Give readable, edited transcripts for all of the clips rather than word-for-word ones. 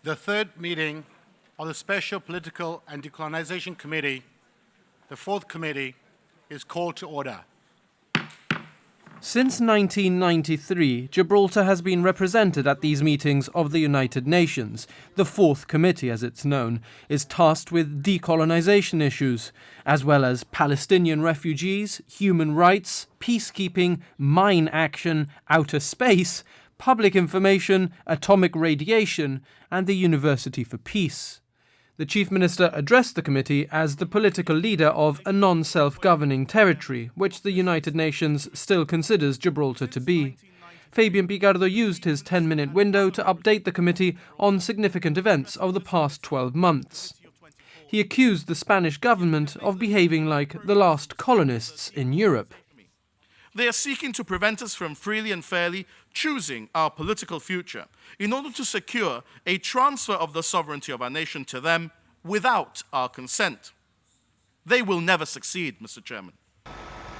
The third meeting of the Special Political and Decolonization Committee, the fourth committee, is called to order. Since 1993, Gibraltar has been represented at these meetings of the United Nations. The Fourth Committee, as it's known, is tasked with decolonization issues, as well as Palestinian refugees, human rights, peacekeeping, mine action, outer space, public information, atomic radiation, and the University for Peace. The Chief Minister addressed the committee as the political leader of a non-self-governing territory, which the United Nations still considers Gibraltar to be. Fabian Picardo used his 10-minute window to update the committee on significant events of the past 12 months. He accused the Spanish government of behaving like the last colonists in Europe. They are seeking to prevent us from freely and fairly choosing our political future in order to secure a transfer of the sovereignty of our nation to them without our consent. They will never succeed, Mr. Chairman.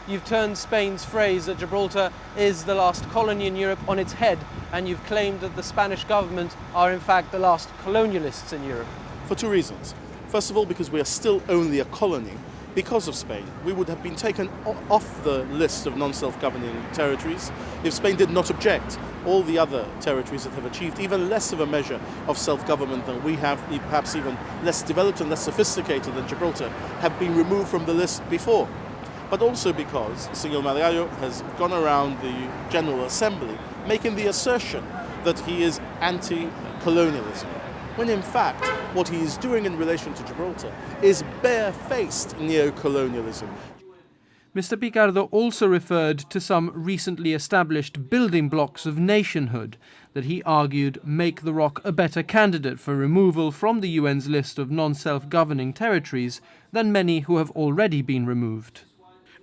You've turned Spain's phrase that Gibraltar is the last colony in Europe on its head, and you've claimed that the Spanish government are in fact the last colonialists in Europe. For two reasons. First of all, because we are still only a colony. Because of Spain, we would have been taken off the list of non-self-governing territories if Spain did not object. All the other territories that have achieved even less of a measure of self-government than we have, perhaps even less developed and less sophisticated than Gibraltar, have been removed from the list before. But also because Señor Margallo has gone around the General Assembly making the assertion that he is anti-colonialism, when in fact what he is doing in relation to Gibraltar is bare-faced neo-colonialism. Mr. Picardo also referred to some recently established building blocks of nationhood that he argued make the ROC a better candidate for removal from the UN's list of non-self-governing territories than many who have already been removed.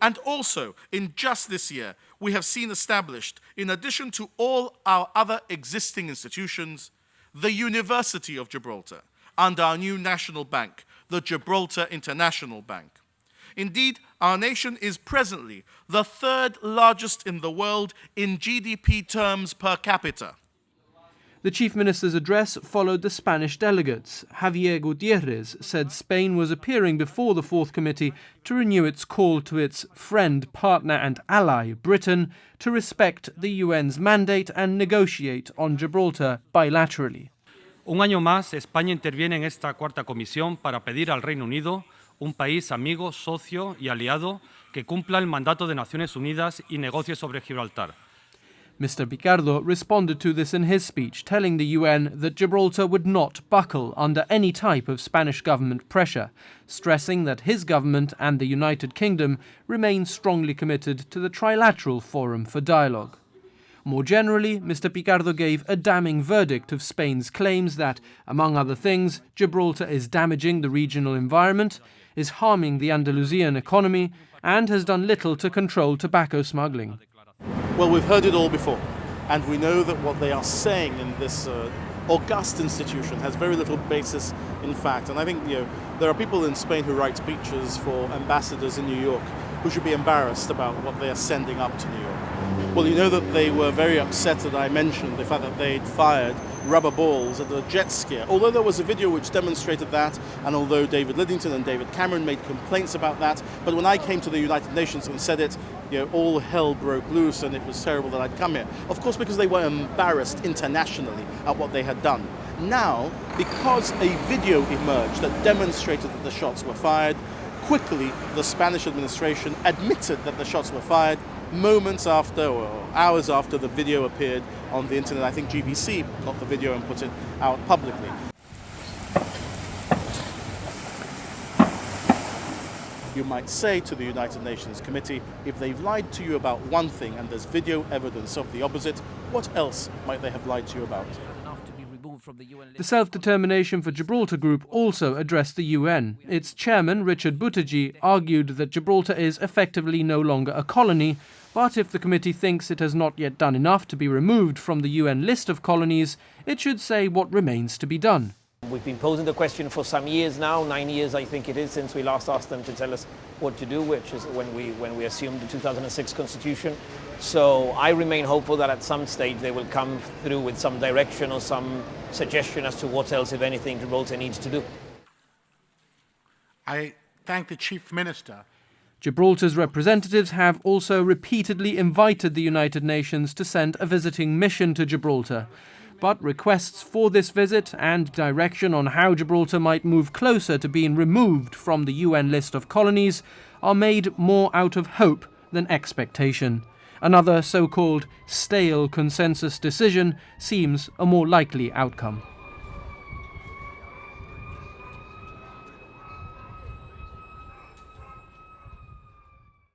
And also, in just this year, we have seen established, in addition to all our other existing institutions, the University of Gibraltar, and our new national bank, the Gibraltar International Bank. Indeed, our nation is presently the third largest in the world in GDP terms per capita. The Chief Minister's address followed the Spanish delegates. Javier Gutiérrez said Spain was appearing before the Fourth Committee to renew its call to its friend, partner and ally, Britain, to respect the UN's mandate and negotiate on Gibraltar bilaterally. Un año más, España interviene en esta cuarta comisión para pedir al Reino Unido, un país amigo, socio y aliado, que cumpla el mandato de Naciones Unidas y negocie sobre Gibraltar. Mr. Picardo responded to this in his speech, telling the UN that Gibraltar would not buckle under any type of Spanish government pressure, stressing that his government and the United Kingdom remain strongly committed to the Trilateral Forum for Dialogue. More generally, Mr. Picardo gave a damning verdict of Spain's claims that, among other things, Gibraltar is damaging the regional environment, is harming the Andalusian economy, and has done little to control tobacco smuggling. Well, we've heard it all before, and we know that what they are saying in this august institution has very little basis in fact. And I think there are people in Spain who write speeches for ambassadors in New York who should be embarrassed about what they are sending up to New York. Well, you know that they were very upset that I mentioned the fact that they'd fired rubber balls at a jet skier, although there was a video which demonstrated that, and although David Lidington and David Cameron made complaints about that. But when I came to the United Nations and said it, all hell broke loose and it was terrible that I'd come here. Of course, because they were embarrassed internationally at what they had done. Now, because a video emerged that demonstrated that the shots were fired, quickly the Spanish administration admitted that the shots were fired moments after or hours after the video appeared on the internet. I think GBC got the video and put it out publicly. You might say to the United Nations Committee, if they've lied to you about one thing and there's video evidence of the opposite, what else might they have lied to you about? The Self-Determination for Gibraltar group also addressed the UN. Its chairman, Richard Buttigieg, argued that Gibraltar is effectively no longer a colony, but if the committee thinks it has not yet done enough to be removed from the UN list of colonies, it should say what remains to be done. We've been posing the question for some years now, 9 years I think it is, since we last asked them to tell us what to do, which is when we assumed the 2006 constitution. So I remain hopeful that at some stage they will come through with some direction or some suggestion as to what else, if anything, Gibraltar needs to do. I thank the Chief Minister. Gibraltar's representatives have also repeatedly invited the United Nations to send a visiting mission to Gibraltar. But requests for this visit and direction on how Gibraltar might move closer to being removed from the UN list of colonies are made more out of hope than expectation. Another so-called stale consensus decision seems a more likely outcome.